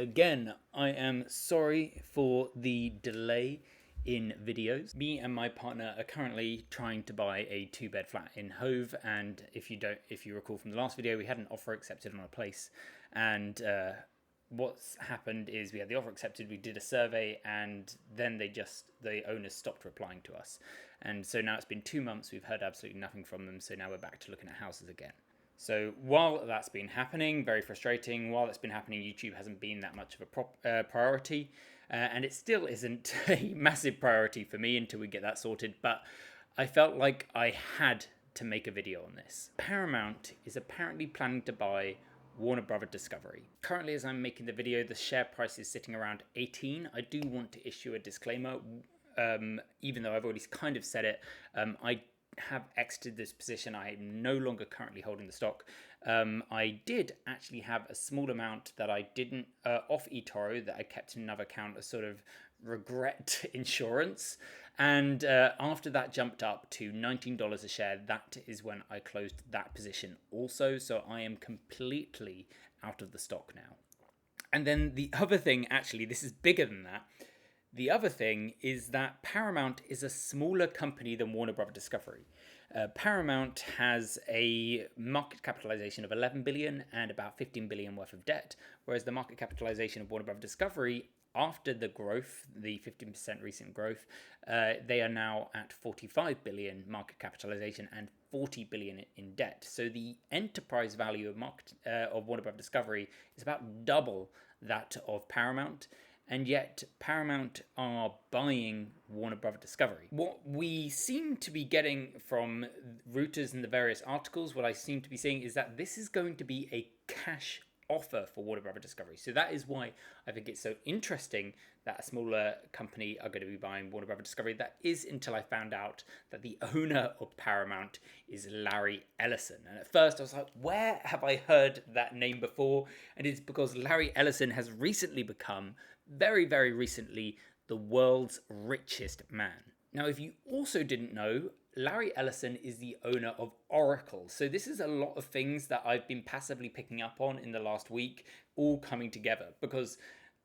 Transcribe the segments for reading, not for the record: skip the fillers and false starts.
Again, I am sorry for the delay in videos. Me and my partner are currently trying to buy a 2-bed flat in Hove, and if you recall from the last video, we had an offer accepted on a place, and what's happened is we had the offer accepted, we did a survey, and then the owners stopped replying to us. And so now it's been 2 months, we've heard absolutely nothing from them, so now we're back to looking at houses again. So while that's been happening, very frustrating, while that's been happening, YouTube hasn't been that much of a priority, and it still isn't a massive priority for me until we get that sorted, but I felt like I had to make a video on this. Paramount is apparently planning to buy Warner Brothers Discovery. Currently, as I'm making the video, the share price is sitting around 18. I do want to issue a disclaimer, even though I've already kind of said it. I have exited this position. I am no longer currently holding the stock. I did actually have a small amount that I didn't off eToro that I kept in another account as sort of regret insurance, and after that jumped up to $19 a share, that is when I closed that position also. So I am completely out of the stock now. And then the other thing, actually this is bigger than that, the other thing is that Paramount is a smaller company than Warner Brothers Discovery. Paramount has a market capitalization of 11 billion and about 15 billion worth of debt, whereas the market capitalization of Warner Brothers Discovery, after the growth, the 15% recent growth, they are now at 45 billion market capitalization and 40 billion in debt. So the enterprise value of Warner Brothers Discovery is about double that of Paramount. And yet Paramount are buying Warner Brothers Discovery. What we seem to be getting from Reuters and the various articles, what I seem to be seeing is that this is going to be a cash offer for Warner Brothers Discovery. So that is why I think it's so interesting that a smaller company are going to be buying Warner Brothers Discovery. That is until I found out that the owner of Paramount is Larry Ellison. And at first I was like, where have I heard that name before? And it's because Larry Ellison has recently become, very, very recently, the world's richest man. Now, if you also didn't know, Larry Ellison is the owner of Oracle. So this is a lot of things that I've been passively picking up on in the last week, all coming together, because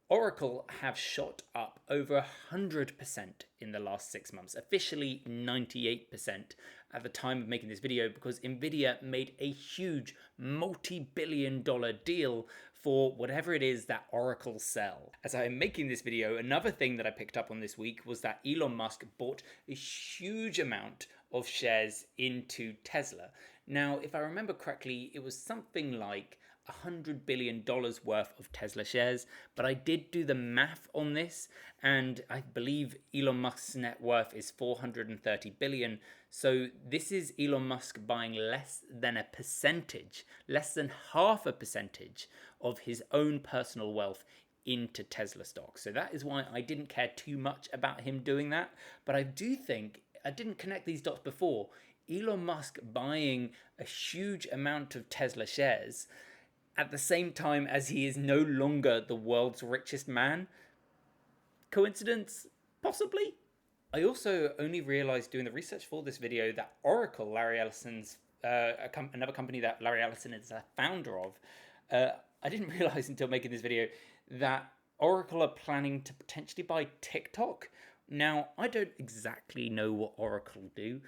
Oracle have shot up over 100% in the last 6 months, officially 98% at the time of making this video, because Nvidia made a huge multi-billion-dollar deal for whatever it is that Oracle sell. As I'm making this video, another thing that I picked up on this week was that Elon Musk bought a huge amount of shares into Tesla. Now, if I remember correctly, it was something like $100 billion worth of Tesla shares, but I did do the math on this, and I believe Elon Musk's net worth is 430 billion. So this is Elon Musk buying less than a percentage, less than half a percentage of his own personal wealth into Tesla stock. So that is why I didn't care too much about him doing that. But I do think, I didn't connect these dots before, Elon Musk buying a huge amount of Tesla shares at the same time as he is no longer the world's richest man. Coincidence? Possibly. I also only realized doing the research for this video that Oracle, Larry Ellison's, another company that Larry Ellison is a founder of, I didn't realize until making this video that Oracle are planning to potentially buy TikTok. Now, I don't exactly know what Oracle do,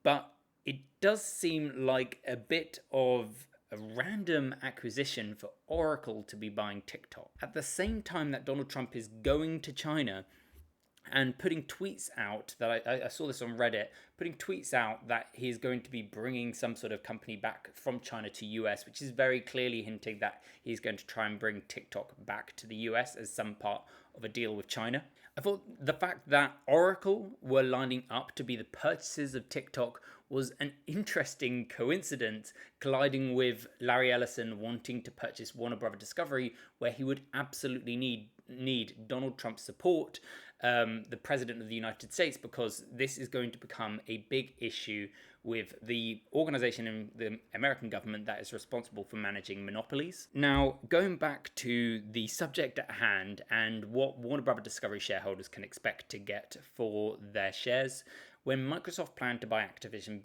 but it does seem like a bit of a random acquisition for Oracle to be buying TikTok. At the same time that Donald Trump is going to China and putting tweets out, that I saw this on Reddit, putting tweets out that he's going to be bringing some sort of company back from China to US, which is very clearly hinting that he's going to try and bring TikTok back to the US as some part of a deal with China. I thought the fact that Oracle were lining up to be the purchasers of TikTok was an interesting coincidence, colliding with Larry Ellison wanting to purchase Warner Brothers Discovery, where he would absolutely need Donald Trump's support, the President of the United States, because this is going to become a big issue with the organization in the American government that is responsible for managing monopolies. Now, going back to the subject at hand and what Warner Brothers Discovery shareholders can expect to get for their shares, when Microsoft planned to buy Activision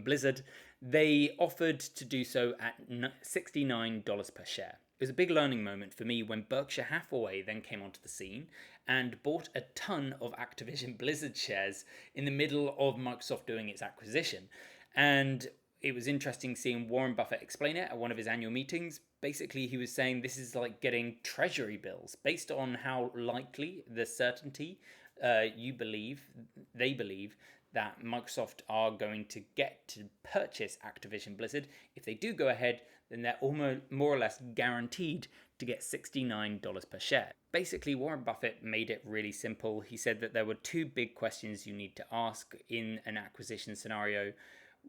Blizzard, they offered to do so at $69 per share. was a big learning moment for me when Berkshire Hathaway then came onto the scene and bought a ton of Activision Blizzard shares in the middle of Microsoft doing its acquisition. And it was interesting seeing Warren Buffett explain it at one of his annual meetings. Basically, he was saying this is like getting treasury bills based on how likely the certainty they believe that Microsoft are going to get to purchase Activision Blizzard. If they do go ahead, then they're almost more or less guaranteed to get $69 per share. Basically, Warren Buffett made it really simple. He said that there were two big questions you need to ask in an acquisition scenario.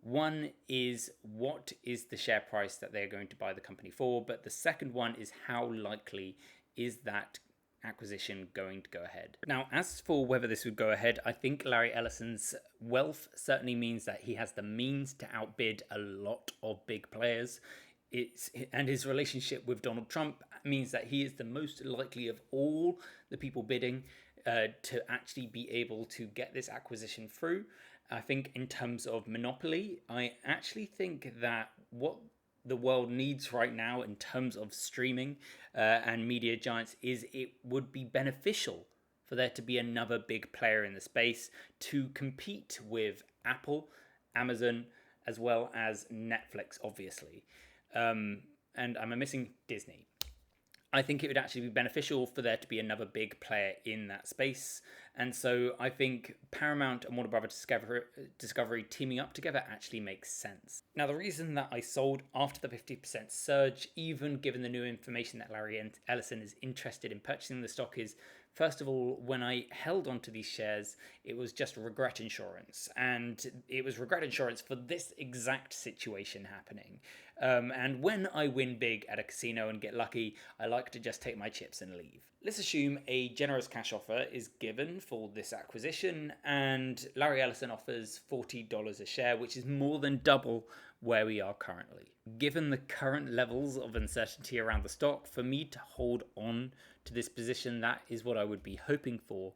One is, what is the share price that they're going to buy the company for? But the second one is, how likely is that acquisition going to go ahead? Now, as for whether this would go ahead, I think Larry Ellison's wealth certainly means that he has the means to outbid a lot of big players. And his relationship with Donald Trump means that he is the most likely of all the people bidding to actually be able to get this acquisition through. I think in terms of monopoly, I actually think that what the world needs right now in terms of streaming and media giants is it would be beneficial for there to be another big player in the space to compete with Apple, Amazon, as well as Netflix, obviously. And I'm missing Disney. I think it would actually be beneficial for there to be another big player in that space. And so I think Paramount and Warner Brothers Discovery teaming up together actually makes sense. Now, the reason that I sold after the 50% surge, even given the new information that Larry Ellison is interested in purchasing the stock, is, first of all, when I held onto these shares, it was just regret insurance. And it was regret insurance for this exact situation happening. And when I win big at a casino and get lucky, I like to just take my chips and leave. Let's assume a generous cash offer is given for this acquisition, and Larry Ellison offers $40 a share, which is more than double where we are currently. Given the current levels of uncertainty around the stock, for me to hold on to this position, that is what I would be hoping for,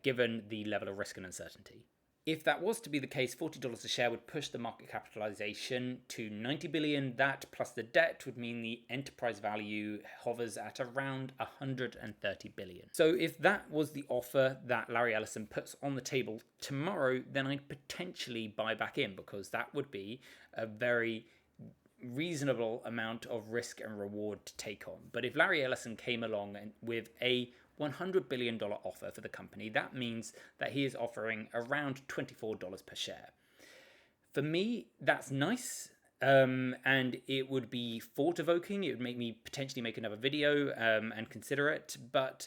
given the level of risk and uncertainty. If that was to be the case, $40 a share would push the market capitalization to $90 billion. That plus the debt would mean the enterprise value hovers at around $130 billion. So if that was the offer that Larry Ellison puts on the table tomorrow, then I'd potentially buy back in, because that would be a very reasonable amount of risk and reward to take on. But if Larry Ellison came along with a $100 billion offer for the company, that means that he is offering around $24 per share. For me, that's nice, and it would be thought-evoking. It would make me potentially make another video and consider it, but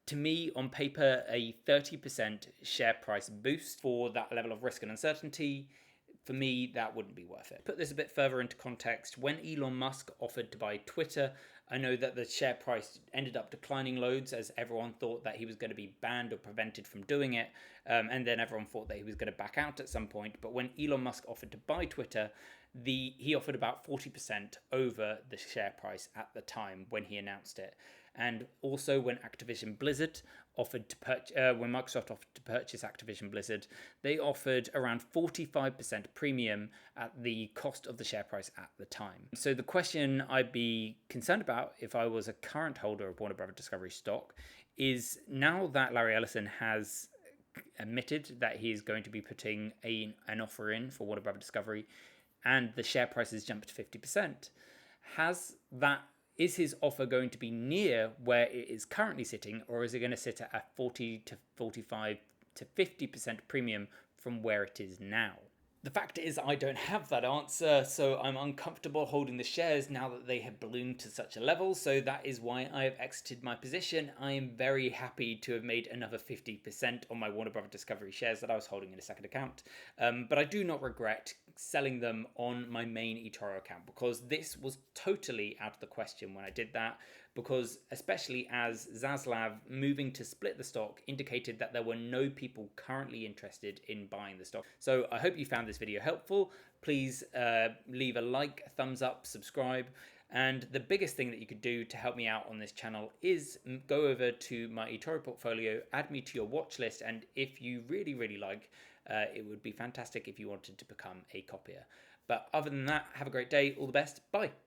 to me, on paper, a 30% share price boost for that level of risk and uncertainty, for me, that wouldn't be worth it. Put this a bit further into context. When Elon Musk offered to buy Twitter, I know that the share price ended up declining loads as everyone thought that he was going to be banned or prevented from doing it. And then everyone thought that he was going to back out at some point. But when Elon Musk offered to buy Twitter, he offered about 40% over the share price at the time when he announced it. And also when Activision Blizzard offered to when Microsoft offered to purchase Activision Blizzard, they offered around 45% premium at the cost of the share price at the time. So the question I'd be concerned about if I was a current holder of Warner Brothers Discovery stock is, now that Larry Ellison has admitted that he is going to be putting an offer in for Warner Brothers Discovery, and the share price has jumped to 50%, is his offer going to be near where it is currently sitting, or is it going to sit at a 40 to 45 to 50% premium from where it is now? The fact is, I don't have that answer, so I'm uncomfortable holding the shares now that they have ballooned to such a level, so that is why I have exited my position. I am very happy to have made another 50% on my Warner Brothers Discovery shares that I was holding in a second account, but I do not regret selling them on my main eToro account, because this was totally out of the question when I did that, because especially as Zaslav moving to split the stock indicated that there were no people currently interested in buying the stock. So I hope you found this video helpful. Please leave a like, a thumbs up, subscribe. And the biggest thing that you could do to help me out on this channel is go over to my eToro portfolio, add me to your watch list, and if you really, really like, it would be fantastic if you wanted to become a copier. But other than that, have a great day. All the best. Bye.